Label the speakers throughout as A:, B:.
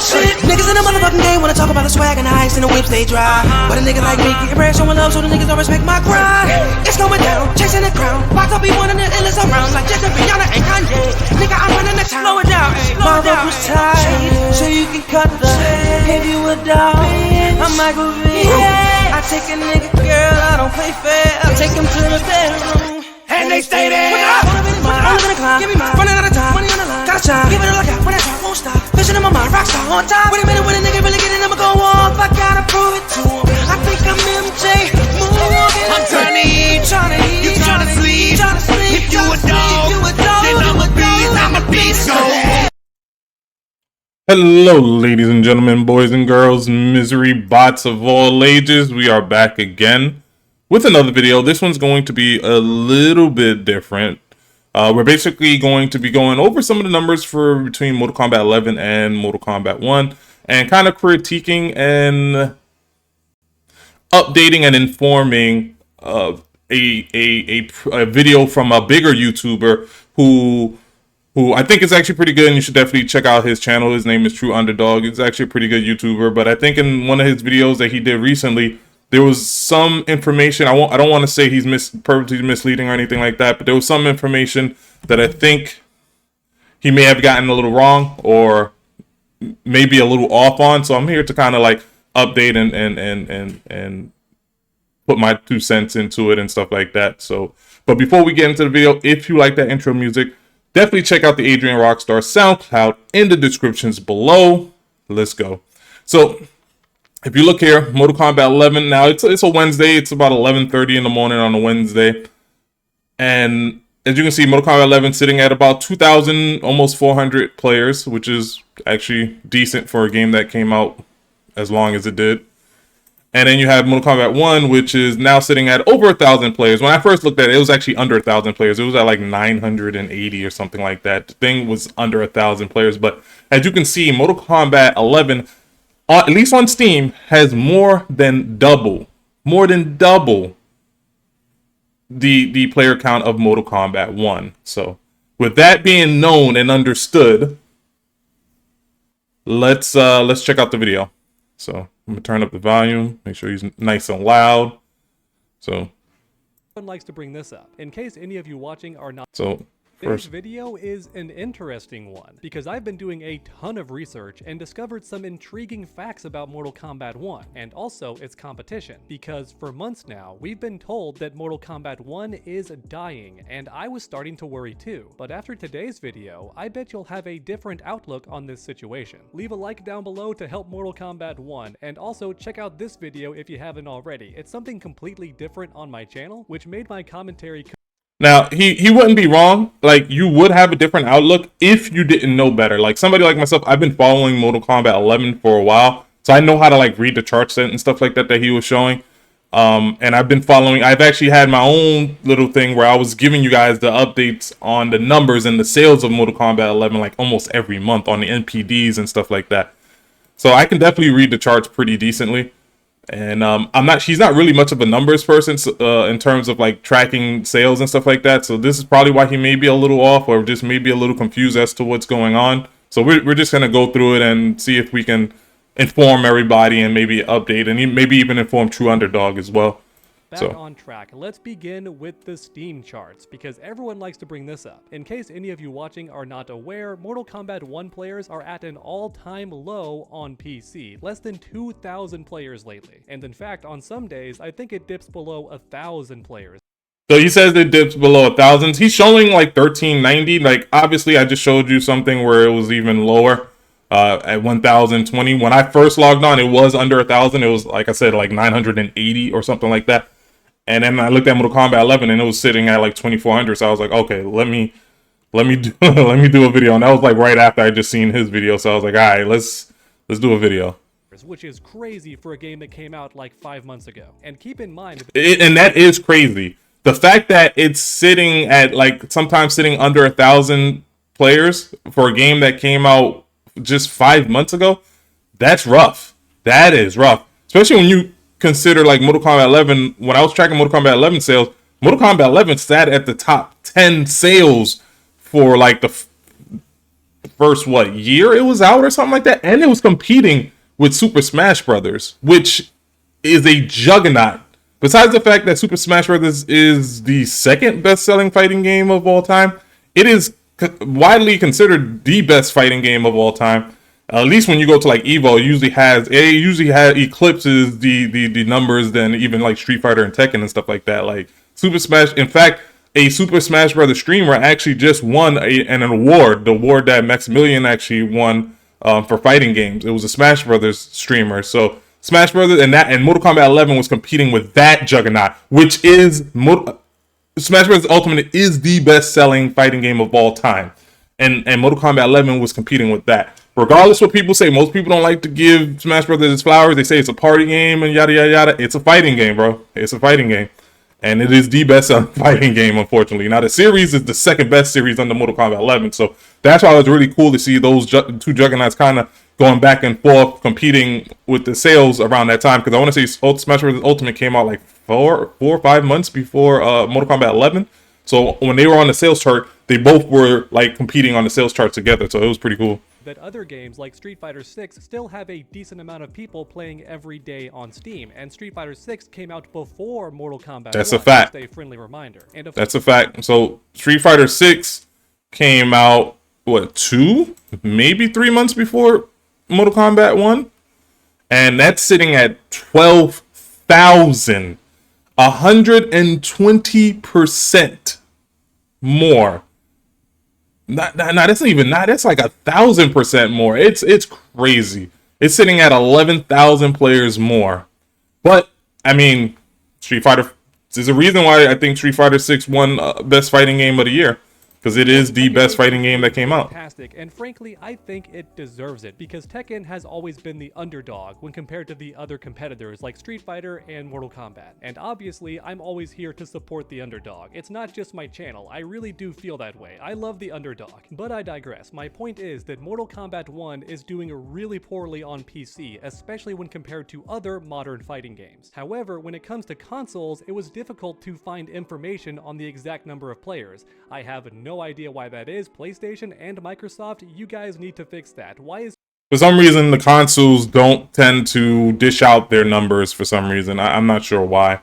A: bullshit. Niggas in the motherfucking game wanna talk about the swag and the ice and the whips they drive. But a nigga like me getting bread, showing love, so the niggas don't respect my grind. It's going down, chasing the crown. Box up, be one of the illest around, like Jesse Rihanna and Kanye. Nigga, I'm running the town. Slow it down, slow it down. Was tired, so you can cut the give you a dog. I'm Michael V. I take a nigga, girl, I don't play fair. I take him to the bedroom, and they stay there. Give me mine, running out of time, money on the line. Gotta shine, give it a look out when I try, won't stop. Vision in my mind, rockstar on top. Wait a minute, when a nigga really get it, I'ma go off. I gotta prove it to him. I think I'm MJ. I'm trying to eat, you trying to sleep. If you a dog, then I'm a beast.
B: Hello, ladies and gentlemen, boys and girls, misery bots of all ages. We are back again with another video. This one's going to be a little bit different. We're basically going to be going over some of the numbers for between Mortal Kombat 11 and Mortal Kombat 1 and kind of critiquing and updating and informing a video from a bigger YouTuber who I think is actually pretty good, and you should definitely check out his channel. His name is True UnderDawg. He's actually a pretty good YouTuber, but I think in one of his videos that he did recently, there was some information. I don't want to say he's purposely misleading or anything like that, but there was some information that I think he may have gotten a little wrong or maybe a little off on. So I'm here to kind of like update and put my 2 cents into it and stuff like that. So, but before we get into the video, if you like that intro music, definitely check out the Adrian Rockstar SoundCloud in the descriptions below. Let's go. So if you look here, Mortal Kombat 11, now it's a Wednesday. It's about 11:30 in the morning on a Wednesday. And as you can see, Mortal Kombat 11 sitting at about 2,000, almost 400 players, which is actually decent for a game that came out as long as it did. And then you have Mortal Kombat 1, which is now sitting at over 1,000 players. When I first looked at it, it was actually under 1,000 players. It was at like 980 or something like that. The thing was under 1,000 players. But as you can see, Mortal Kombat 11, at least on Steam, has more than double the player count of Mortal Kombat 1. So with that being known and understood, let's check out the video. So I'm gonna turn up the volume, make sure he's nice and loud. So
C: one likes to bring this up in case any of you watching are not.
B: So
C: this video is an interesting one because I've been doing a ton of research and discovered some intriguing facts about Mortal Kombat 1 and also its competition, because for months now we've been told that Mortal Kombat 1 is dying, and I was starting to worry too. But after today's video, I bet you'll have a different outlook on this situation. Leave a like down below to help Mortal Kombat 1, and also check out this video if you haven't already. It's something completely different on my channel, which made my commentary.
B: now, he wouldn't be wrong. Like, you would have a different outlook if you didn't know better. Like, somebody like myself, I've been following Mortal Kombat 11 for a while, so I know how to, like, read the chart set and stuff like that he was showing. And I've been following, I've actually had my own little thing where I was giving you guys the updates on the numbers and the sales of Mortal Kombat 11, like, almost every month on the NPDs and stuff like that. So I can definitely read the charts pretty decently. And she's not really much of a numbers person in terms of like tracking sales and stuff like that. So this is probably why he may be a little off or just maybe a little confused as to what's going on. So we're just going to go through it and see if we can inform everybody and maybe update and maybe even inform True UnderDawg as well.
C: Back on track, let's begin with the Steam charts, because everyone likes to bring this up. In case any of you watching are not aware, Mortal Kombat 1 players are at an all-time low on PC, less than 2,000 players lately. And in fact, on some days, I think it dips below 1,000 players.
B: So he says it dips below 1,000. He's showing like 1,390. Like, obviously, I just showed you something where it was even lower at 1,020. When I first logged on, it was under 1,000. It was, like I said, like 980 or something like that. And then I looked at Mortal Kombat 11 and it was sitting at like 2,400. So I was like, okay, let me do a video. And that was like right after I just seen his video. So I was like, all right, let's do a video.
C: Which is crazy for a game that came out like 5 months ago. And keep in mind,
B: and that is crazy. The fact that it's sitting at like sometimes sitting under 1,000 players for a game that came out just 5 months ago, that's rough. That is rough, especially when you consider like Mortal Kombat 11. When I was tracking Mortal Kombat 11 sales, Mortal Kombat 11 sat at the top 10 sales for like first what year it was out or something like that, and it was competing with Super Smash Brothers, which is a juggernaut. Besides the fact that Super Smash Brothers is the second best-selling fighting game of all time, it is widely considered the best fighting game of all time. At least when you go to like Evo, it usually has eclipses the numbers than even like Street Fighter and Tekken and stuff like that. Like Super Smash, in fact, a Super Smash Brothers streamer actually just won an award, the award that Maximilian actually won for fighting games. It was a Smash Brothers streamer. So Smash Brothers and Mortal Kombat 11 was competing with that juggernaut, which is Smash Bros. Ultimate is the best-selling fighting game of all time, and Mortal Kombat 11 was competing with that. Regardless what people say, most people don't like to give Smash Brothers its flowers. They say it's a party game and yada yada yada. It's a fighting game, bro. It's a fighting game, and it is the best-selling fighting game, unfortunately. Now the series is the second best series under Mortal Kombat 11, so that's why it was really cool to see those two juggernauts kind of going back and forth, competing with the sales around that time. Because I want to say Smash Bros. Ultimate came out like 4 or 5 months before Mortal Kombat 11. So when they were on the sales chart, they both were like competing on the sales chart together. So it was pretty cool.
C: That other games like Street Fighter 6 still have a decent amount of people playing every day on Steam, and Street Fighter 6 came out before Mortal Kombat.
B: That's a fact.
C: Just a friendly reminder. And
B: that's a fact. So Street Fighter 6 came out what, 2, maybe 3 months before Mortal Kombat 1, and that's sitting at 12,000, 120% more. Not that's not even not. That's like 1,000% more. It's crazy. It's sitting at 11,000 players more. But I mean, Street Fighter. There's a reason why I think Street Fighter 6 won best fighting game of the year. Because it is the best fighting game that came out.
C: Fantastic, and frankly, I think it deserves it because Tekken has always been the underdog when compared to the other competitors like Street Fighter and Mortal Kombat. And obviously, I'm always here to support the underdog. It's not just my channel, I really do feel that way. I love the underdog. But I digress. My point is that Mortal Kombat 1 is doing really poorly on PC, especially when compared to other modern fighting games. However, when it comes to consoles, it was difficult to find information on the exact number of players. I have no idea why that is. PlayStation and Microsoft, you guys need to fix that. Why is...
B: For some reason, the consoles don't tend to dish out their numbers for some reason. I'm not sure why.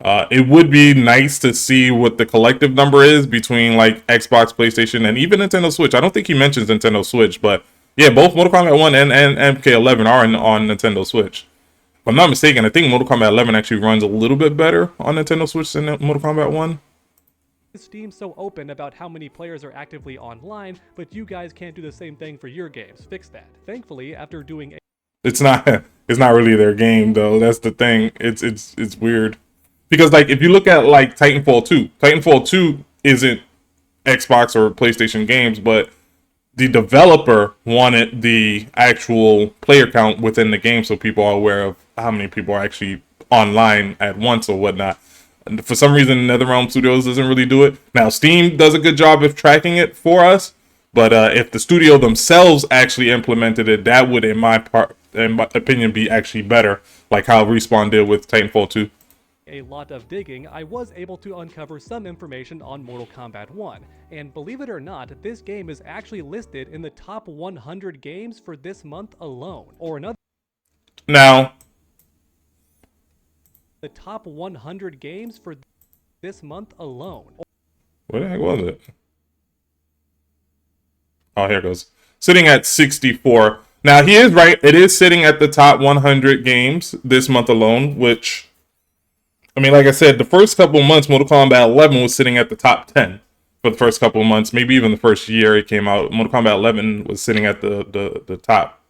B: It would be nice to see what the collective number is between like Xbox, PlayStation, and even Nintendo Switch. I don't think he mentions Nintendo Switch, but yeah, both Mortal Kombat 1 and MK11 are on Nintendo Switch. If I'm not mistaken, I think Mortal Kombat 11 actually runs a little bit better on Nintendo Switch than Mortal Kombat 1.
C: Steam so open about how many players are actively online, but you guys can't do the same thing for your games? Fix that. Thankfully, after doing
B: it's not really their game though. That's the thing. It's weird. Because like if you look at like Titanfall 2 isn't Xbox or PlayStation games, but the developer wanted the actual player count within the game so people are aware of how many people are actually online at once or whatnot. And for some reason, NetherRealm Studios doesn't really do it. Now, Steam does a good job of tracking it for us, but if the studio themselves actually implemented it, that would, in my opinion, be actually better, like how Respawn did with Titanfall 2.
C: A lot of digging, I was able to uncover some information on Mortal Kombat 1, and believe it or not, this game is actually listed in the top 100 games for this month alone, or another.
B: Now,
C: the top 100 games for this month alone.
B: What the heck was it? Oh, here it goes. Sitting at 64. Now, he is right. It is sitting at the top 100 games this month alone, which, I mean, like I said, the first couple of months, Mortal Kombat 11 was sitting at the top 10 for the first couple of months. Maybe even the first year it came out. Mortal Kombat 11 was sitting at the top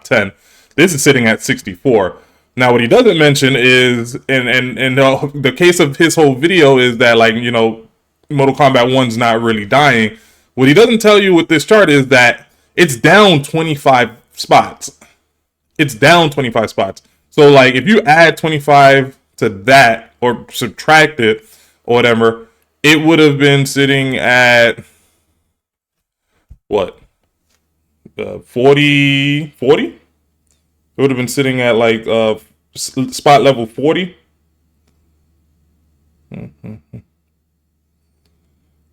B: 10. This is sitting at 64. Now, what he doesn't mention is, and the case of his whole video is that, like, you know, Mortal Kombat 1's not really dying. What he doesn't tell you with this chart is that it's down 25 spots. It's down 25 spots. So, like, if you add 25 to that or subtract it or whatever, it would have been sitting at, what, 40? It would have been sitting at like spot level 40.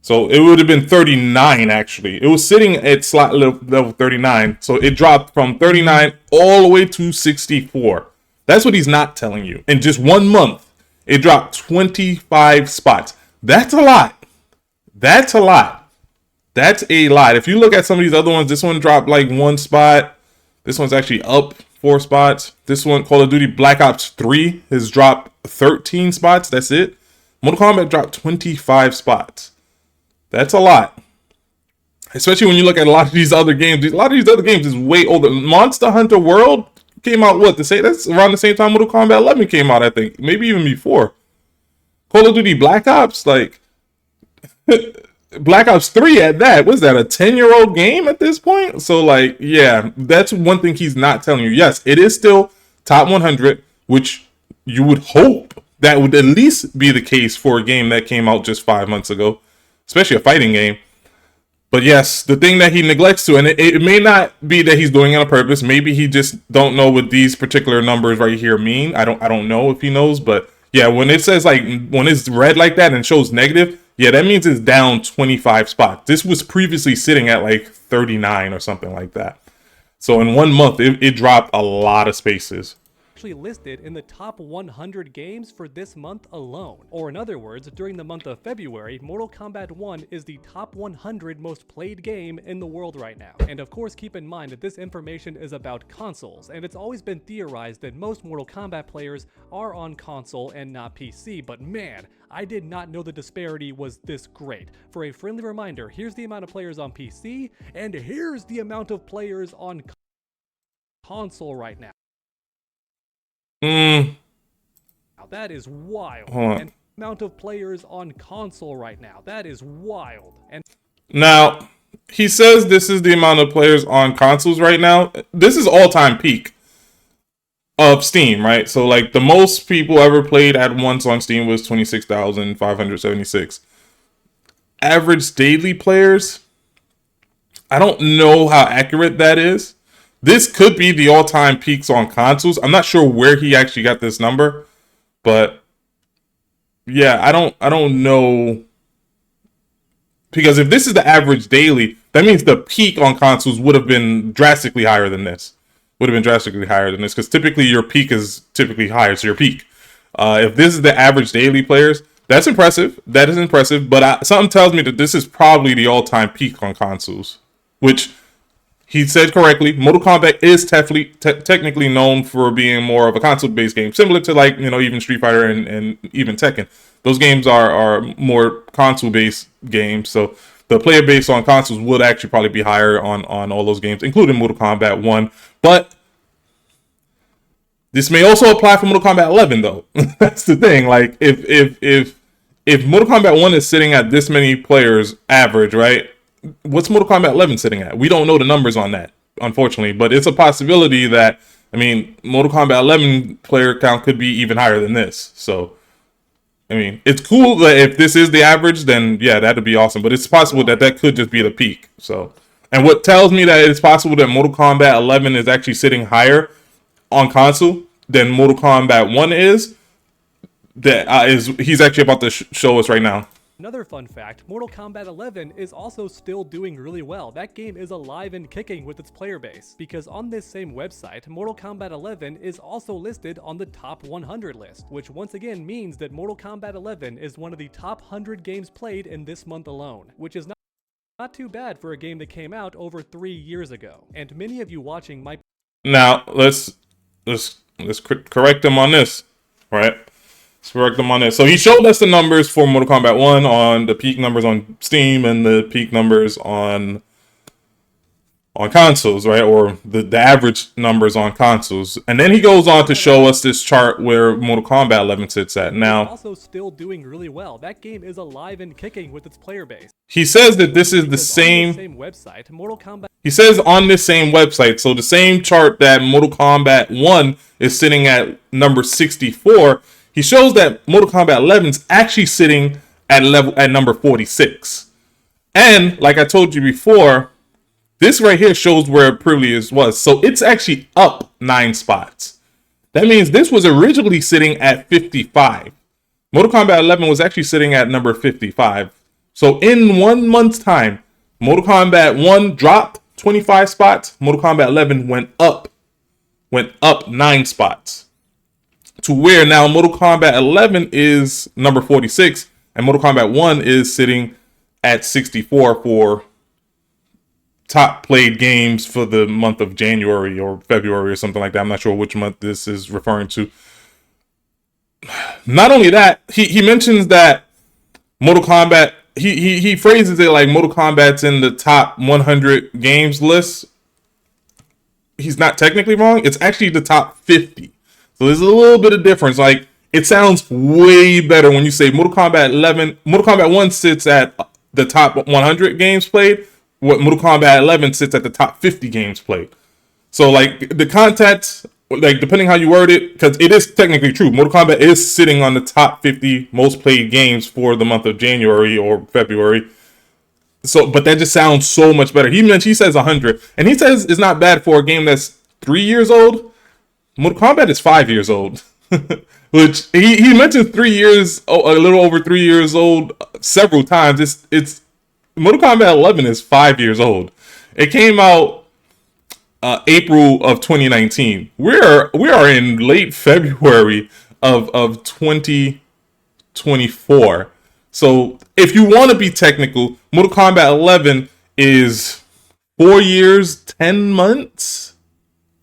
B: So it would have been 39 actually. It was sitting at slot level 39. So it dropped from 39 all the way to 64. That's what he's not telling you. In just 1 month, it dropped 25 spots. That's a lot. That's a lot. That's a lot. If you look at some of these other ones, this one dropped like 1 spot. This one's actually up 4 spots. This one, Call of Duty Black Ops 3, has dropped 13 spots. That's it. Mortal Kombat dropped 25 spots. That's a lot. Especially when you look at a lot of these other games. A lot of these other games is way older. Monster Hunter World came out, what, to say that's around the same time Mortal Kombat 11 came out, I think. Maybe even before. Call of Duty Black Ops, like... Black Ops 3 at that. Was that a 10-year-old game at this point? So, like, yeah, that's one thing he's not telling you. Yes, it is still top 100, which you would hope that would at least be the case for a game that came out just 5 months ago, especially a fighting game. But yes, the thing that he neglects to, and it may not be that he's doing it on purpose. Maybe he just don't know what these particular numbers right here mean. I don't know if he knows, but yeah, when it says like, when it's red like that and shows negative, yeah, that means it's down 25 spots. This was previously sitting at like 39 or something like that. So in 1 month, it dropped a lot of spaces.
C: Actually listed in the top 100 games for this month alone. Or in other words, during the month of February, Mortal Kombat 1 is the top 100 most played game in the world right now. And of course, keep in mind that this information is about consoles, and it's always been theorized that most Mortal Kombat players are on console and not PC, but man, I did not know the disparity was this great. For a friendly reminder, here's the amount of players on PC, and here's the amount of players on console right now. Now that is wild. And the amount of players on console right now, that is wild. And
B: now, he says this is the amount of players on consoles right now. This is all-time peak of Steam, right? So, like, the most people ever played at once on Steam was 26,576. Average daily players, I don't know how accurate that is. This could be the all-time peaks on consoles. I'm not sure where he actually got this number, but yeah, I don't know, because if this is the average daily, that means the peak on consoles would have been drastically higher than this. Because typically your peak is typically higher, so your peak. If this is the average daily players, that's impressive. That is impressive, but something tells me that this is probably the all-time peak on consoles, which he said correctly. Mortal Kombat is technically known for being more of a console-based game, similar to, like, you know, even Street Fighter and even Tekken. Those games are more console-based games, so the player base on consoles would actually probably be higher on all those games, including Mortal Kombat 1. But this may also apply for Mortal Kombat 11, though. That's the thing. Like, if Mortal Kombat 1 is sitting at this many players average, right? What's Mortal Kombat 11 sitting at? We don't know the numbers on that, unfortunately, but it's a possibility that, I mean, Mortal Kombat 11 player count could be even higher than this. So, I mean, it's cool that if this is the average, then yeah, that'd be awesome. But it's possible that that could just be the peak. So, and what tells me that it's possible that Mortal Kombat 11 is actually sitting higher on console than Mortal Kombat 1 is, that he's actually about to show us right now.
C: Another fun fact, Mortal Kombat 11 is also still doing really well. That game is alive and kicking with its player base, because on this same website, Mortal Kombat 11 is also listed on the top 100 list, which once again means that Mortal Kombat 11 is one of the top 100 games played in this month alone, which is not too bad for a game that came out over 3 years ago. And many of you watching might...
B: Now, let's correct him on this, right? Correct them on it. So he showed us the numbers for Mortal Kombat 1 on the peak numbers on Steam and the peak numbers on consoles, right? Or the average numbers on consoles. And then he goes on to show us this chart where Mortal Kombat 11 sits at. Now,
C: also still doing really well. That game is alive and kicking with its player base.
B: He says that this is the same
C: website, Mortal Kombat.
B: He says on this same website, so the same chart that Mortal Kombat 1 is sitting at number 64, he shows that Mortal Kombat 11 is actually sitting at number 46. And like I told you before, this right here shows where it previously was. So it's actually up 9 spots. That means this was originally sitting at 55. Mortal Kombat 11 was actually sitting at number 55. So in 1 month's time, Mortal Kombat 1 dropped 25 spots. Mortal Kombat 11 went up 9 spots. To where now Mortal Kombat 11 is number 46 and Mortal Kombat 1 is sitting at 64 for top played games for the month of January or February or something like that. I'm not sure which month this is referring to. Not only that, he mentions that Mortal Kombat, he phrases it like Mortal Kombat's in the top 100 games list. He's not technically wrong. It's actually the top 50. So there's a little bit of difference. Like, it sounds way better when you say Mortal Kombat 11. Mortal Kombat 1 sits at the top 100 games played. What Mortal Kombat 11 sits at the top 50 games played. So, like, the context, like, depending how you word it, because it is technically true. Mortal Kombat is sitting on the top 50 most played games for the month of January or February. So, but that just sounds so much better. He says 100, and he says it's not bad for a game that's 3 years old. Mortal Kombat is 5 years old, which he mentions 3 years, a little over 3 years old several times. It's Mortal Kombat 11 is 5 years old. It came out April of 2019. We are in late February of 2024. So if you want to be technical, Mortal Kombat 11 is 4 years, 10 months,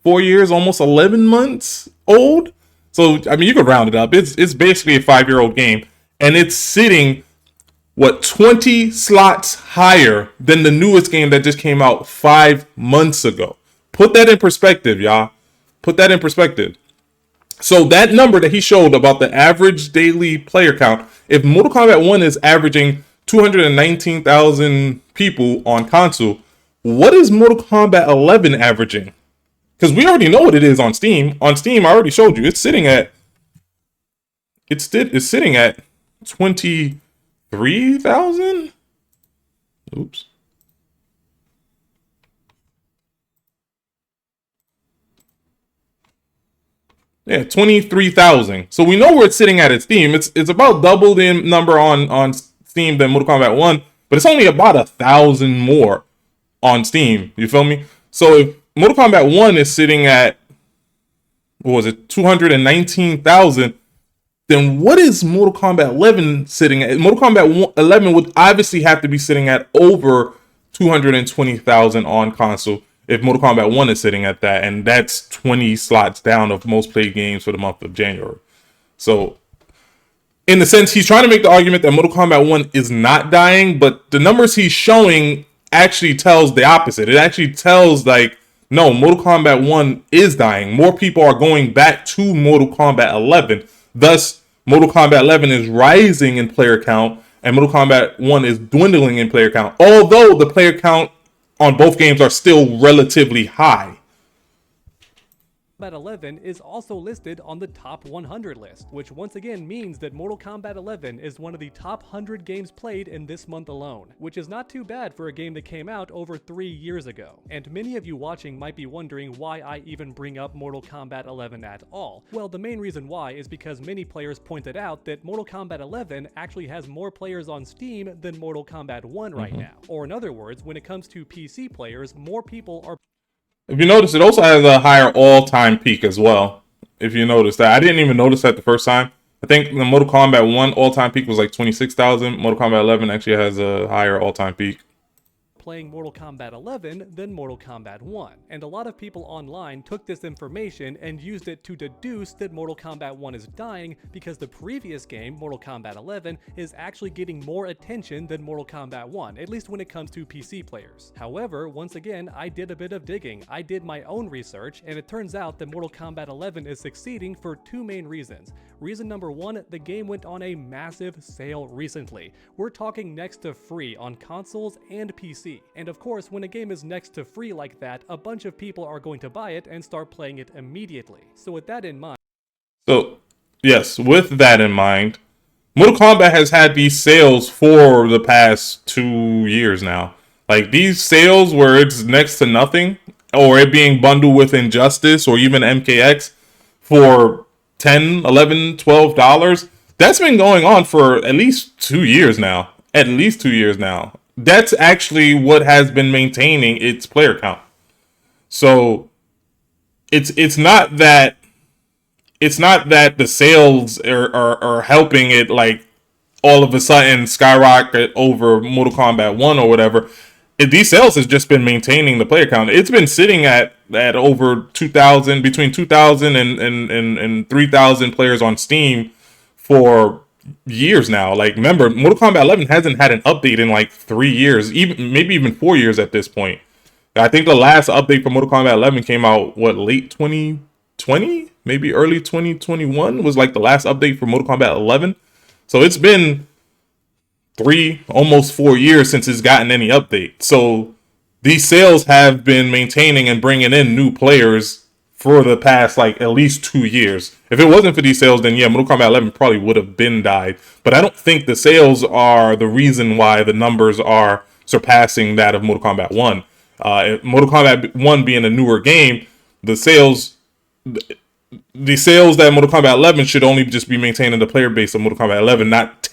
B: 4 years, almost 11 months old. So, I mean, you could round it up. It's basically a 5-year-old game, and it's sitting, 20 slots higher than the newest game that just came out 5 months ago. Put that in perspective, y'all. Put that in perspective. So that number that he showed about the average daily player count, if Mortal Kombat 1 is averaging 219,000 people on console, what is Mortal Kombat 11 averaging? Because we already know what it is on Steam. On Steam, I already showed you. It's sitting at 23,000. Oops. Yeah, 23,000. So we know where it's sitting at Steam. It's about double the number on Steam than Mortal Kombat 1, but it's only about 1,000 more on Steam. You feel me? So if Mortal Kombat 1 is sitting at, 219,000, then what is Mortal Kombat 11 sitting at? Mortal Kombat 11 would obviously have to be sitting at over 220,000 on console if Mortal Kombat 1 is sitting at that, and that's 20 slots down of most played games for the month of January. So, in a sense, he's trying to make the argument that Mortal Kombat 1 is not dying, but the numbers he's showing actually tells the opposite. It actually tells, like, no, Mortal Kombat 1 is dying. More people are going back to Mortal Kombat 11. Thus, Mortal Kombat 11 is rising in player count, and Mortal Kombat 1 is dwindling in player count, although the player count on both games are still relatively high.
C: Kombat 11 is also listed on the top 100 list, which once again means that Mortal Kombat 11 is one of the top 100 games played in this month alone, which is not too bad for a game that came out over 3 years ago. And many of you watching might be wondering why I even bring up Mortal Kombat 11 at all. Well, the main reason why is because many players pointed out that Mortal Kombat 11 actually has more players on Steam than Mortal Kombat 1 right now. Or in other words, when it comes to PC players, more people are...
B: If you notice, it also has a higher all-time peak as well. If you notice that. I didn't even notice that the first time. I think the Mortal Kombat 1 all-time peak was like 26,000. Mortal Kombat 11 actually has a higher all-time peak.
C: playing Mortal Kombat 11 than Mortal Kombat 1, and a lot of people online took this information and used it to deduce that Mortal Kombat 1 is dying because the previous game, Mortal Kombat 11, is actually getting more attention than Mortal Kombat 1, at least when it comes to PC players. However, once again, I did a bit of digging. I did my own research, and it turns out that Mortal Kombat 11 is succeeding for two main reasons. Reason number one, the game went on a massive sale recently. We're talking next to free on consoles and PC. And of course, when a game is next to free like that, a bunch of people are going to buy it and start playing it immediately. So with that in mind...
B: So, yes, with that in mind, Mortal Kombat has had these sales for the past 2 years now. Like, these sales where it's next to nothing, or it being bundled with Injustice or even MKX for $10, $11, $12, that's been going on for at least 2 years now. at least 2 years now. That's actually what has been maintaining its player count. So it's not that the sales are helping it like all of a sudden skyrocket over Mortal Kombat 1 or whatever. These sales has just been maintaining the player count. It's been sitting at over 2,000, between 2,000 and 3,000 players on Steam for years now. Like, remember, Mortal Kombat 11 hasn't had an update in like 3 years, maybe even 4 years at this point. I think the last update for Mortal Kombat 11 came out, late 2020? Maybe early 2021 was like the last update for Mortal Kombat 11. So it's been almost 4 years since it's gotten any update. So these sales have been maintaining and bringing in new players for the past like at least 2 years. If it wasn't for these sales, then yeah, Mortal Kombat 11 probably would have been died. But I don't think the sales are the reason why the numbers are surpassing that of Mortal Kombat 1. Mortal Kombat 1 being a newer game, the sales that Mortal Kombat 11 should only just be maintaining the player base of Mortal Kombat 11, not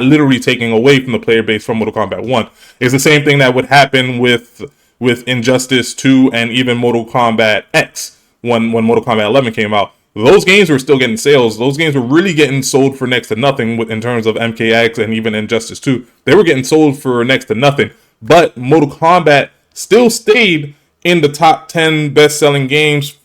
B: literally taking away from the player base from Mortal Kombat 1. It's the same thing that would happen with Injustice 2 and even Mortal Kombat X when Mortal Kombat 11 came out. Those games were still getting sales. Those games were really getting sold for next to nothing in terms of MKX and even Injustice 2. They were getting sold for next to nothing. But Mortal Kombat still stayed in the top 10 best-selling games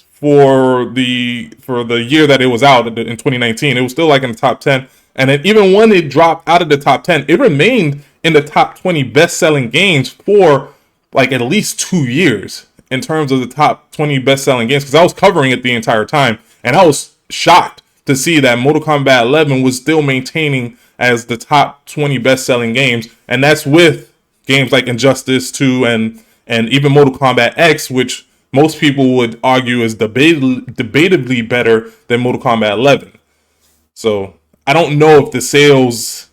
B: for the year that it was out in 2019. It was still like in the top 10. And then even when it dropped out of the top 10, it remained in the top 20 best-selling games for like at least 2 years in terms of the top 20 best-selling games, because I was covering it the entire time, and I was shocked to see that Mortal Kombat 11 was still maintaining as the top 20 best-selling games, and that's with games like Injustice 2 and even Mortal Kombat X, which most people would argue is debatably better than Mortal Kombat 11. So I don't know if the sales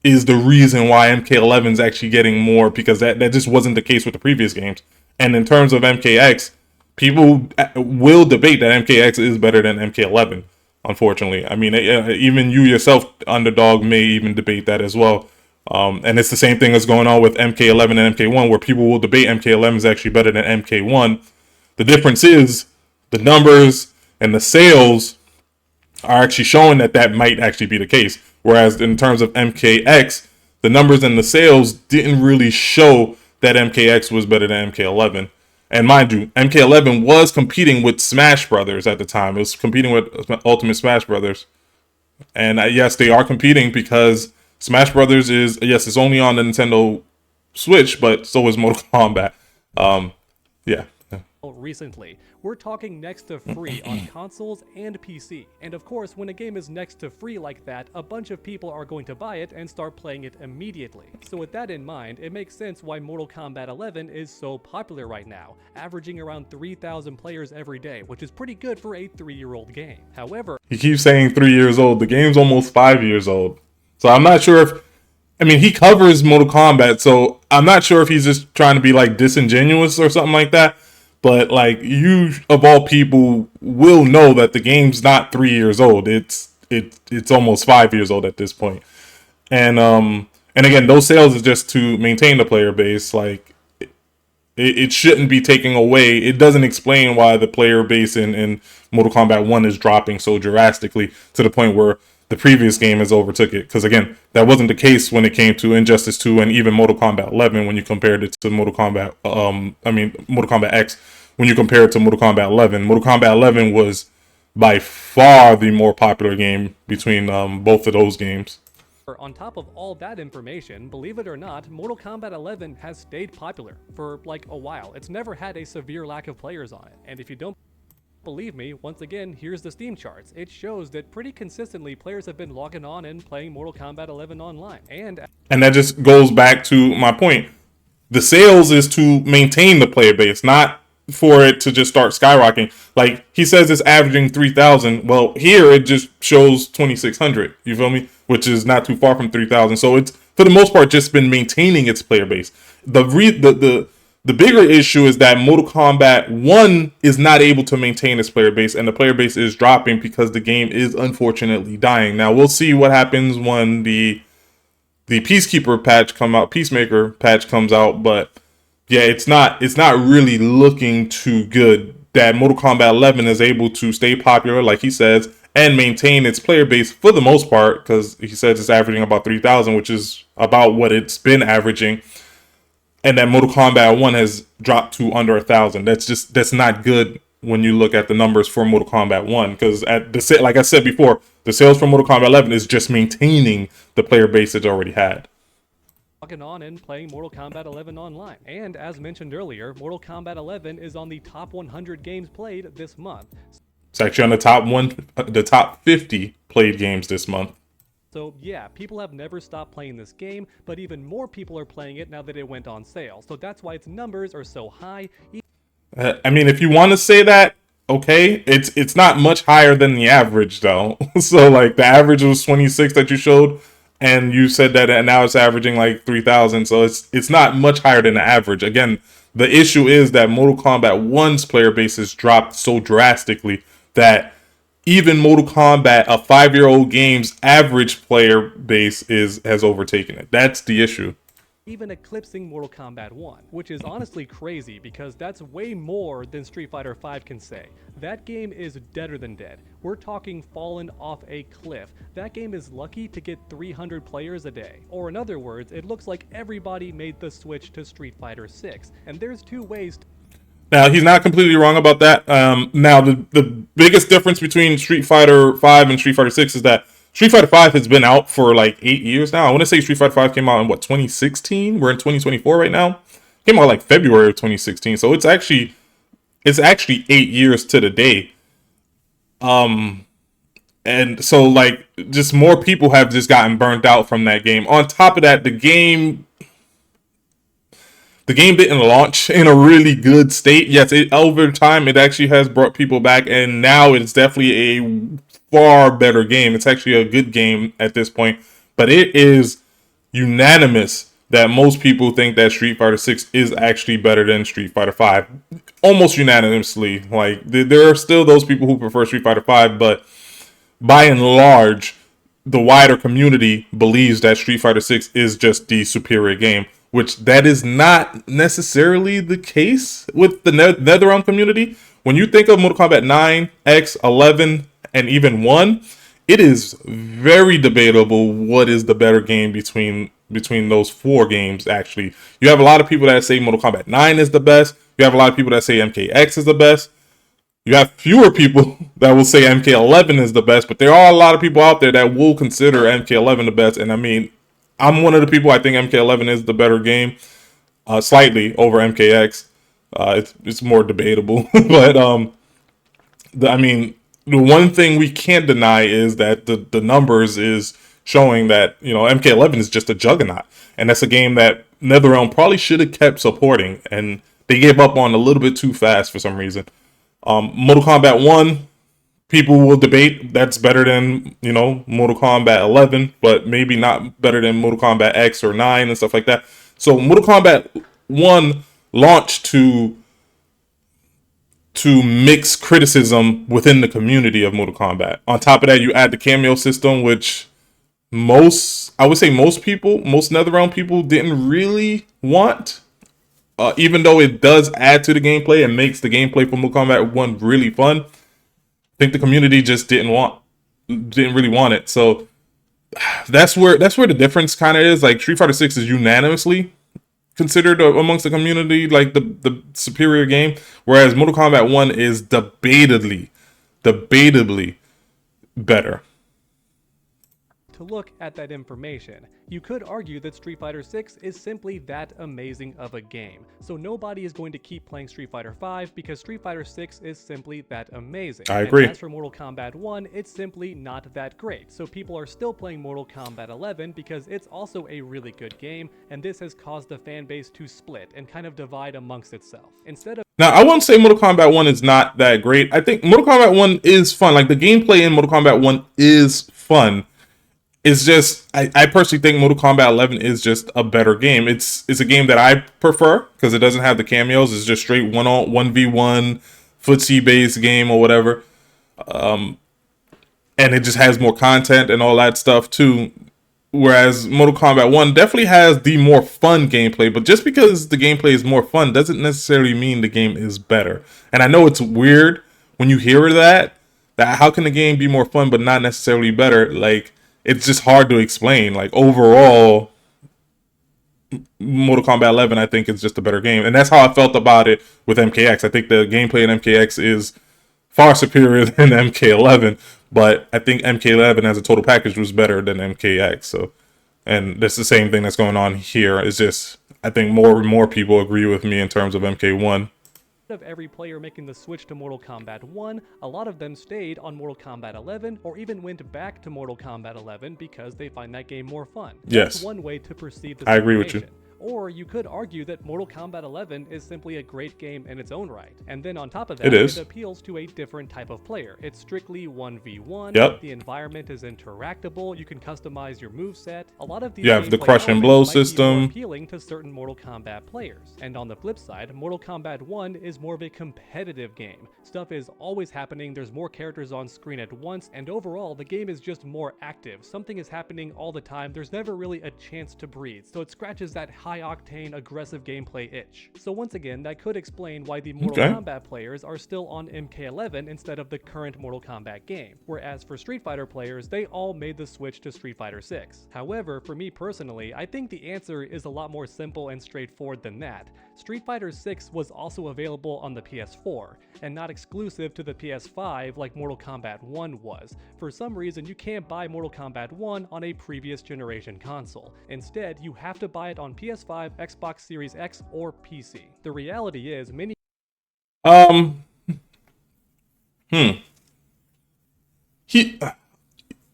B: is the reason why MK11 is actually getting more, because that just wasn't the case with the previous games. And in terms of MKX, people will debate that MKX is better than MK11, unfortunately. I mean, even you yourself, Underdog, may even debate that as well. And it's the same thing that's going on with MK11 and MK1, where people will debate MK11 is actually better than MK1. The difference is the numbers and the sales are actually showing that might actually be the case. Whereas in terms of MKX, the numbers and the sales didn't really show that MKX was better than MK11. And mind you, MK11 was competing with Smash Brothers at the time. It was competing with Ultimate Smash Brothers. And yes, they are competing because Smash Brothers it's only on the Nintendo Switch, but so is Mortal Kombat. Yeah.
C: Recently, we're talking next to free on consoles and PC. And of course, when a game is next to free like that, a bunch of people are going to buy it and start playing it immediately. So with that in mind, it makes sense why Mortal Kombat 11 is so popular right now, averaging around 3,000 players every day, which is pretty good for a 3-year-old game. However,
B: he keeps saying 3 years old. The game's almost 5 years old. So I'm not sure he covers Mortal Kombat, so I'm not sure if he's just trying to be like disingenuous or something like that. But like, you of all people will know that the game's not 3 years old. It's almost 5 years old at this point. And again, those sales is just to maintain the player base. Like, it shouldn't be taking away. It doesn't explain why the player base in Mortal Kombat 1 is dropping so drastically to the point where the previous game has overtook it. Because again, that wasn't the case when it came to Injustice 2 and even Mortal Kombat 11 when you compared it to Mortal Kombat X. When you compare it to Mortal Kombat 11, Mortal Kombat 11 was by far the more popular game between both of those games.
C: on top of all that information, believe it or not, Mortal Kombat 11 has stayed popular for like a while. It's never had a severe lack of players on it. And if you don't believe me, once again, here's the Steam charts. It shows that pretty consistently players have been logging on and playing Mortal Kombat 11 online. And
B: that just goes back to my point. The sales is to maintain the player base, not for it to just start skyrocketing. Like he says it's averaging 3,000. Well, here it just shows 2,600. You feel me? Which is not too far from 3,000. So it's for the most part just been maintaining its player base. The bigger issue is that Mortal Kombat 1 is not able to maintain its player base, and the player base is dropping because the game is unfortunately dying. Now we'll see what happens when the Peacekeeper patch come out, Peacemaker patch comes out, but yeah, it's not really looking too good that Mortal Kombat 11 is able to stay popular, like he says, and maintain its player base for the most part, because he says it's averaging about 3,000, which is about what it's been averaging, and that Mortal Kombat 1 has dropped to under 1,000. That's not good when you look at the numbers for Mortal Kombat 1, because like I said before, the sales for Mortal Kombat 11 is just maintaining the player base it's already had.
C: Logging on and playing Mortal Kombat 11 online. And as mentioned earlier, Mortal Kombat 11 is on the top 100 games played this month.
B: It's actually on the top 50 played games this month.
C: So yeah, people have never stopped playing this game, but even more people are playing it now that it went on sale. So that's why its numbers are so high.
B: I mean, if you want to say that, okay, it's not much higher than the average though. So like the average was 26 that you showed, and you said that now it's averaging like 3,000. So it's not much higher than the average. Again, the issue is that Mortal Kombat 1's player base has dropped so drastically that even Mortal Kombat, a 5-year-old game's average player base has overtaken it. That's the issue.
C: Even eclipsing Mortal Kombat 1, which is honestly crazy because that's way more than Street Fighter 5 can say. That game is deader than dead. We're talking fallen off a cliff. That game is lucky to get 300 players a day. Or in other words, it looks like everybody made the switch to Street Fighter 6. And there's two ways to...
B: Now, he's not completely wrong about that. Now, the biggest difference between Street Fighter 5 and Street Fighter 6 is that Street Fighter 5 has been out for like 8 years now. I want to say Street Fighter 5 came out in, 2016? We're in 2024 right now. Came out like February of 2016. So it's actually 8 years to the day. And so like just more people have just gotten burnt out from that game. On top of that, the game didn't launch in a really good state. Yes, over time it actually has brought people back, and now it's definitely a far better game. It's actually a good game at this point, but it is unanimous that most people think that Street Fighter 6 is actually better than Street Fighter 5. Almost unanimously. Like there are still those people who prefer Street Fighter 5, but by and large, the wider community believes that Street Fighter 6 is just the superior game, which that is not necessarily the case with the NetherRealm community. When you think of Mortal Kombat 9, X, 11, and even 1, it is very debatable what is the better game between those 4 games, actually. You have a lot of people that say Mortal Kombat 9 is the best. You have a lot of people that say MKX is the best. You have fewer people that will say MK11 is the best, but there are a lot of people out there that will consider MK11 the best. And I mean, I'm one of the people. I think MK11 is the better game, slightly over MKX. It's more debatable, but I mean, the one thing we can't deny is that the numbers is showing that, you know, MK11 is just a juggernaut, and that's a game that NetherRealm probably should have kept supporting, and they gave up on a little bit too fast for some reason. Mortal Kombat 1, people will debate that's better than, you know, Mortal Kombat 11, but maybe not better than Mortal Kombat X or 9 and stuff like that. So Mortal Kombat 1 launched to mix criticism within the community of Mortal Kombat. On top of that, you add the cameo system, which I would say most NetherRealm people didn't really want. Even though it does add to the gameplay and makes the gameplay for Mortal Kombat 1 really fun, I think the community just didn't really want it. So that's where the difference kind of is. Like Street Fighter 6 is unanimously considered amongst the community like the superior game, whereas Mortal Kombat 1 is debatably better.
C: To look at that information, you could argue that Street Fighter 6 is simply that amazing of a game. So nobody is going to keep playing Street Fighter 5 because Street Fighter 6 is simply that amazing.
B: I agree.
C: And as for Mortal Kombat 1, it's simply not that great. So people are still playing Mortal Kombat 11 because it's also a really good game, and this has caused the fan base to split and kind of divide amongst itself.
B: Now, I won't say Mortal Kombat 1 is not that great. I think Mortal Kombat 1 is fun. Like the gameplay in Mortal Kombat 1 is fun. It's just, I personally think Mortal Kombat 11 is just a better game. It's a game that I prefer because it doesn't have the cameos. It's just straight 1v1 footsie based game or whatever. And it just has more content and all that stuff too. Whereas Mortal Kombat 1 definitely has the more fun gameplay, but just because the gameplay is more fun doesn't necessarily mean the game is better. And I know it's weird when you hear that how can the game be more fun but not necessarily better? Like, it's just hard to explain. Like, overall, Mortal Kombat 11, I think, is just a better game. And that's how I felt about it with MKX. I think the gameplay in MKX is far superior than MK11, but I think MK11 as a total package was better than MKX. So, and that's the same thing that's going on here. It's just, I think more and more people agree with me in terms of MK1.
C: Of every player making the switch to Mortal Kombat 1, a lot of them stayed on Mortal Kombat 11 or even went back to Mortal Kombat 11 because they find that game more fun.
B: Yes.
C: That's one way to perceive the
B: I
C: situation.
B: agree with you.
C: Or you could argue that Mortal Kombat 11 is simply a great game in its own right. And then on top of that,
B: it
C: appeals to a different type of player. It's strictly 1v1.
B: Yep.
C: The environment is interactable. You can customize your moveset. A lot of these
B: You have the
C: gameplay
B: crush and
C: elements
B: blow
C: might be more
B: system.
C: appealing to certain Mortal Kombat players. And on the flip side, Mortal Kombat 1 is more of a competitive game. Stuff is always happening, there's more characters on screen at once, and overall, the game is just more active. Something is happening all the time, there's never really a chance to breathe, so it scratches that high-octane, aggressive gameplay itch. So once again, that could explain why the Mortal Kombat players are still on MK11 instead of the current Mortal Kombat game, whereas for Street Fighter players, they all made the switch to Street Fighter 6. However, for me personally, I think the answer is a lot more simple and straightforward than that. Street Fighter 6 was also available on the PS4, and not exclusive to the PS5 like Mortal Kombat 1 was. For some reason, you can't buy Mortal Kombat 1 on a previous generation console. Instead, you have to buy it on PS5, Xbox Series X, or PC. The reality is, many
B: True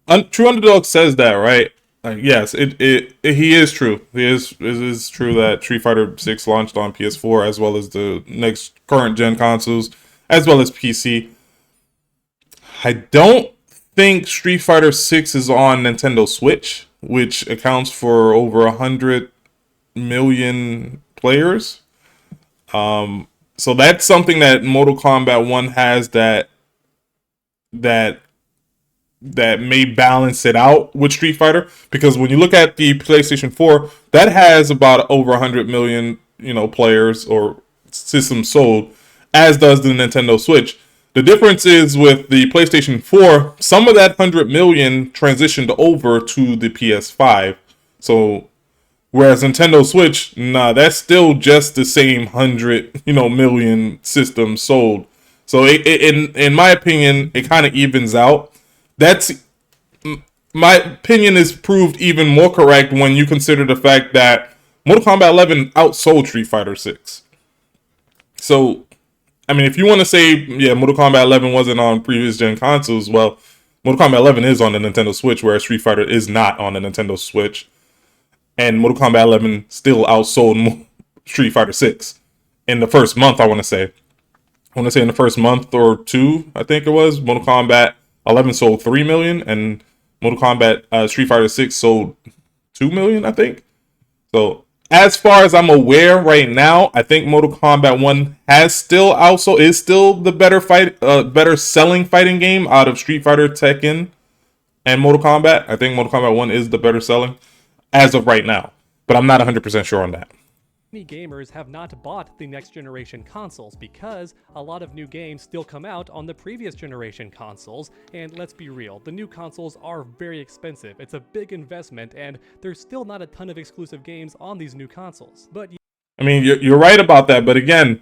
B: UnderDawg says that, right? Yes, he is true. It is true that Street Fighter 6 launched on PS4 as well as the next current gen consoles, as well as PC. I don't think Street Fighter 6 is on Nintendo Switch, which accounts for over 100 million players. So that's something that Mortal Kombat 1 has that may balance it out with Street Fighter, because when you look at the PlayStation 4, that has about over 100 million, players or systems sold, as does the Nintendo Switch. The difference is with the PlayStation 4, some of that 100 million transitioned over to the PS5. So whereas Nintendo Switch, nah, that's still just the same 100, million systems sold. So in my opinion, it kind of evens out. My opinion is proved even more correct when you consider the fact that Mortal Kombat 11 outsold Street Fighter 6. So, I mean, if you want to say, yeah, Mortal Kombat 11 wasn't on previous gen consoles, well, Mortal Kombat 11 is on the Nintendo Switch, whereas Street Fighter is not on the Nintendo Switch. And Mortal Kombat 11 still outsold Street Fighter 6 in the first month, I want to say. In the first month or two, I think it was, Mortal Kombat 11 sold 3 million, and Mortal Kombat Street Fighter 6 sold 2 million, I think. So, as far as I'm aware right now, I think Mortal Kombat 1 is still the better selling fighting game out of Street Fighter, Tekken, and Mortal Kombat. I think Mortal Kombat 1 is the better selling as of right now, but I'm not 100% sure on that.
C: Many gamers have not bought the next generation consoles because a lot of new games still come out on the previous generation consoles, and let's be real, the new consoles are very expensive. It's a big investment, and there's still not a ton of exclusive games on these new consoles. But
B: I mean, you're right about that, but again,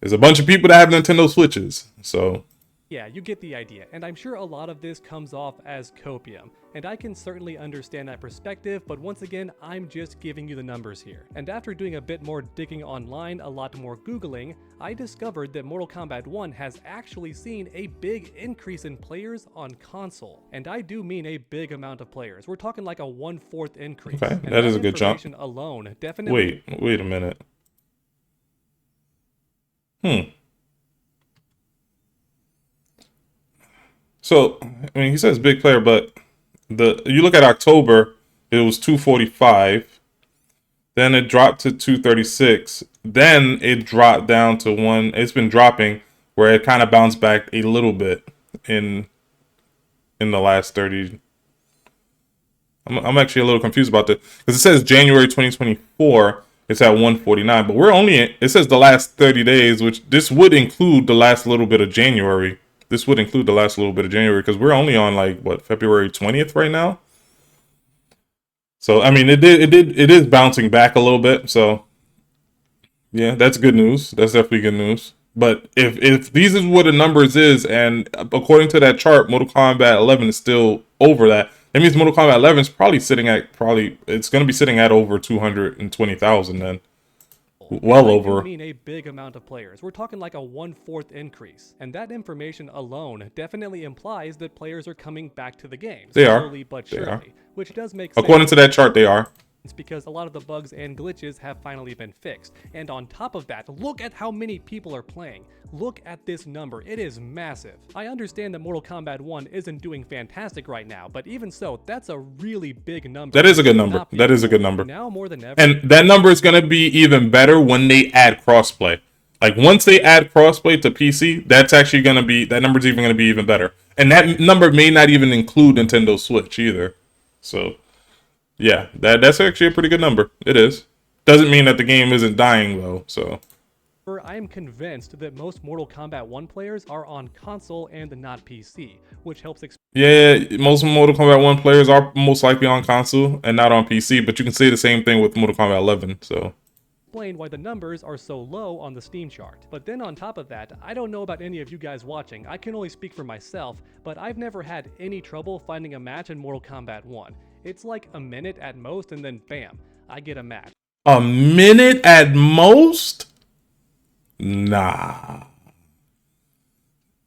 B: there's a bunch of people that have Nintendo Switches, so
C: yeah, you get the idea, and I'm sure a lot of this comes off as copium, and I can certainly understand that perspective, but once again, I'm just giving you the numbers here. And after doing a bit more digging online, a lot more Googling, I discovered that Mortal Kombat 1 has actually seen a big increase in players on console. And I do mean a big amount of players. We're talking like a 1/4 increase.
B: Okay,
C: and
B: that is a good jump.
C: Alone, definitely.
B: Wait a minute. So, I mean, he says big player, but you look at October, it was 245. Then it dropped to 236. Then it dropped down to 1. It's been dropping where it kind of bounced back a little bit in the last 30. I'm actually a little confused about that because it says January 2024. It's at 149, but we're only it says the last 30 days, which this would include the last little bit of January. This would include the last little bit of January because we're only on like what, February 20th right now. So I mean, it is bouncing back a little bit. So yeah, that's good news. That's definitely good news. But if these is what the numbers is, and according to that chart, Mortal Kombat 11 is still over that. That means Mortal Kombat 11 is probably sitting at it's going to be sitting at over 220,000 then. Well over.
C: I mean a big amount of players. We're talking like a 1/4 increase. And that information alone definitely implies that players are coming back to the game.
B: They are.
C: Slowly but surely. Which does make sense.
B: According to that chart, they are.
C: It's because a lot of the bugs and glitches have finally been fixed. And on top of that, look at how many people are playing. Look at this number. It is massive. I understand that Mortal Kombat 1 isn't doing fantastic right now, but even so, that's a really big number.
B: That is a good number. That is a good number.
C: Now more than ever.
B: And that number is going to be even better when they add crossplay. Like once they add crossplay to PC, that's actually going to be, that number's even going to be even better. And that number may not even include Nintendo Switch either. So yeah, that's actually a pretty good number. It is. Doesn't mean that the game isn't dying though. So
C: I am convinced that most Mortal Kombat 1 players are on console and not PC, which helps
B: yeah, most Mortal Kombat 1 players are most likely on console and not on PC, but you can say the same thing with Mortal Kombat 11, so
C: explain why the numbers are so low on the Steam chart. But then on top of that, I don't know about any of you guys watching, I can only speak for myself, but I've never had any trouble finding a match in Mortal Kombat 1. It's like a minute at most and then bam, I get a match.
B: A minute at most? Nah,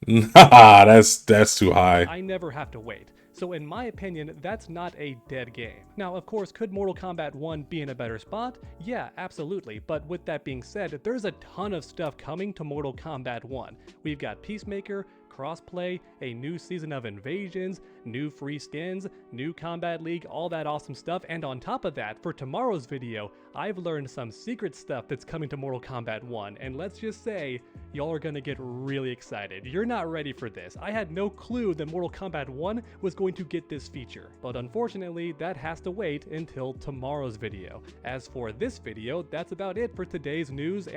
B: that's too high.
C: I never have to wait. So in my opinion, that's not a dead game. Now, of course, could Mortal Kombat 1 be in a better spot? Yeah, absolutely. But with that being said, there's a ton of stuff coming to Mortal Kombat 1. We've got Peacemaker, crossplay, a new season of invasions, new free skins, new combat league, all that awesome stuff. And on top of that, for tomorrow's video, I've learned some secret stuff that's coming to Mortal Kombat 1. And let's just say, y'all are gonna get really excited. You're not ready for this. I had no clue that Mortal Kombat 1 was going to get this feature. But unfortunately, that has to wait until tomorrow's video. As for this video, that's about it for today's news.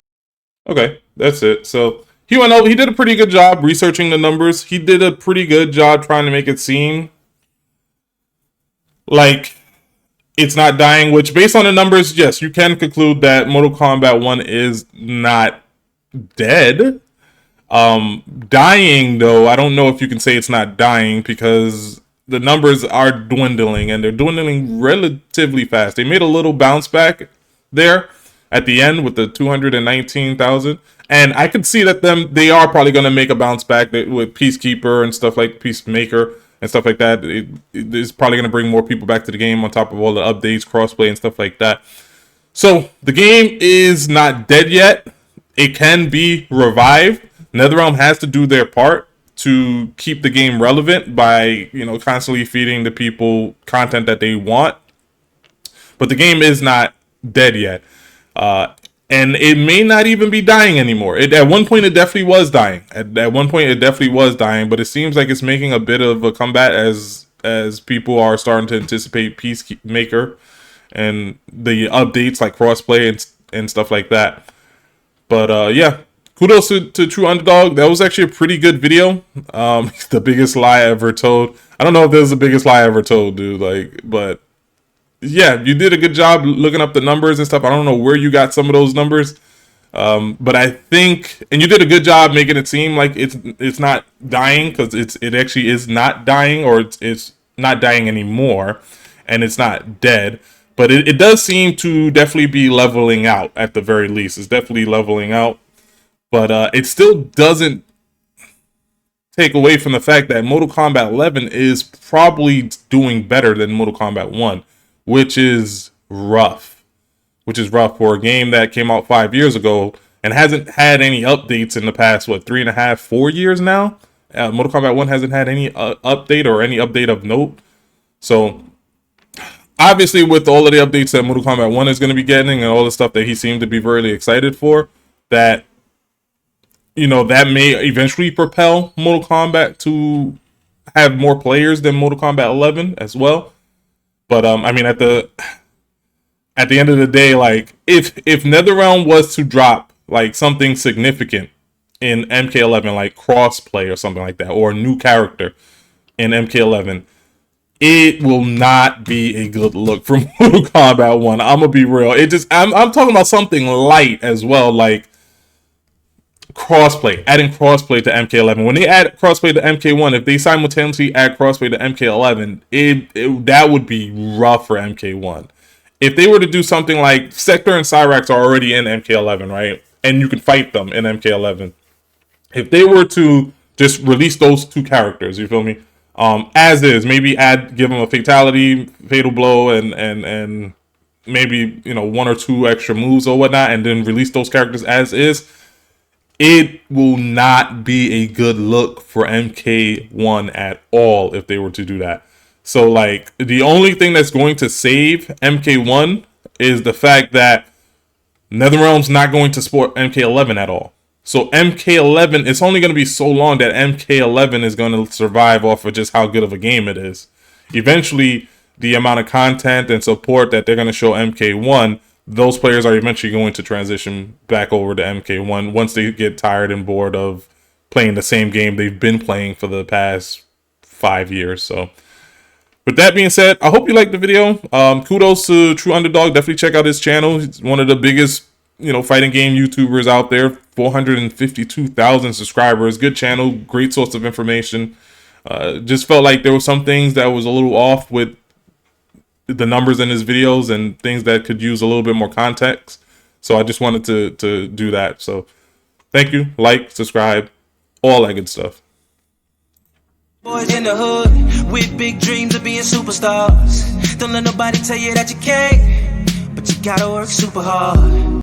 B: Okay, that's it. So he went out, he did a pretty good job researching the numbers. He did a pretty good job trying to make it seem like it's not dying, which based on the numbers, yes, you can conclude that Mortal Kombat 1 is not dead. Dying, though, I don't know if you can say it's not dying because the numbers are dwindling and they're dwindling relatively fast. They made a little bounce back there at the end with the 219,000. And I could see that they are probably going to make a bounce back with Peacekeeper and stuff like Peacemaker and stuff like that. It is probably going to bring more people back to the game on top of all the updates, crossplay, and stuff like that. So the game is not dead yet. It can be revived. NetherRealm has to do their part to keep the game relevant by, constantly feeding the people content that they want. But the game is not dead yet. And it may not even be dying anymore. At one point, it definitely was dying. At one point, it definitely was dying. But it seems like it's making a bit of a comeback as people are starting to anticipate Peacemaker and the updates like crossplay and stuff like that. But yeah, kudos to True UnderDawg. That was actually a pretty good video. The biggest lie ever told. I don't know if this is the biggest lie ever told, dude. But yeah, you did a good job looking up the numbers and stuff. I don't know where you got some of those numbers, but I think, and you did a good job making it seem like it's not dying, because it actually is not dying, or it's not dying anymore, and it's not dead. But it does seem to definitely be leveling out at the very least. It's definitely leveling out, but it still doesn't take away from the fact that Mortal Kombat 11 is probably doing better than Mortal Kombat 1. Which is rough for a game that came out 5 years ago and hasn't had any updates in the past, 3.5, 4 years now? Mortal Kombat 1 hasn't had any update or any update of note. So, obviously, with all of the updates that Mortal Kombat 1 is going to be getting and all the stuff that he seemed to be really excited for, that, that may eventually propel Mortal Kombat to have more players than Mortal Kombat 11 as well. But I mean, at the end of the day, like if NetherRealm was to drop like something significant in MK11, like crossplay or something like that, or a new character in MK11, it will not be a good look for Mortal Kombat 1. I'm gonna be real. I'm talking about something light as well, like crossplay, adding crossplay to MK11. When they add crossplay to MK1, if they simultaneously add crossplay to MK11, that would be rough for MK1. If they were to do something like Sector and Cyrax are already in MK11, right? And you can fight them in MK11. If they were to just release those two characters, you feel me? As is, maybe give them a fatality, fatal blow, and maybe, you know, one or two extra moves or whatnot, and then release those characters as is. It will not be a good look for MK1 at all if they were to do that. So, like, the only thing that's going to save MK1 is the fact that NetherRealm's not going to support MK11 at all. So MK11, it's only going to be so long that MK11 is going to survive off of just how good of a game it is. Eventually, the amount of content and support that they're going to show MK1, those players are eventually going to transition back over to MK1 once they get tired and bored of playing the same game they've been playing for the past 5 years. So with that being said, I hope you liked the video. Kudos to True UnderDawg. Definitely check out his channel. He's one of the biggest, you know, fighting game YouTubers out there. 452,000 subscribers. Good channel. Great source of information. Just felt like there were some things that was a little off with the numbers in his videos and things that could use a little bit more context. So I just wanted to do that. So thank you. Like, subscribe, all that good stuff.
A: Boys in the hood with big dreams of being superstars. Don't let nobody tell you that you can't, but you gotta work super hard.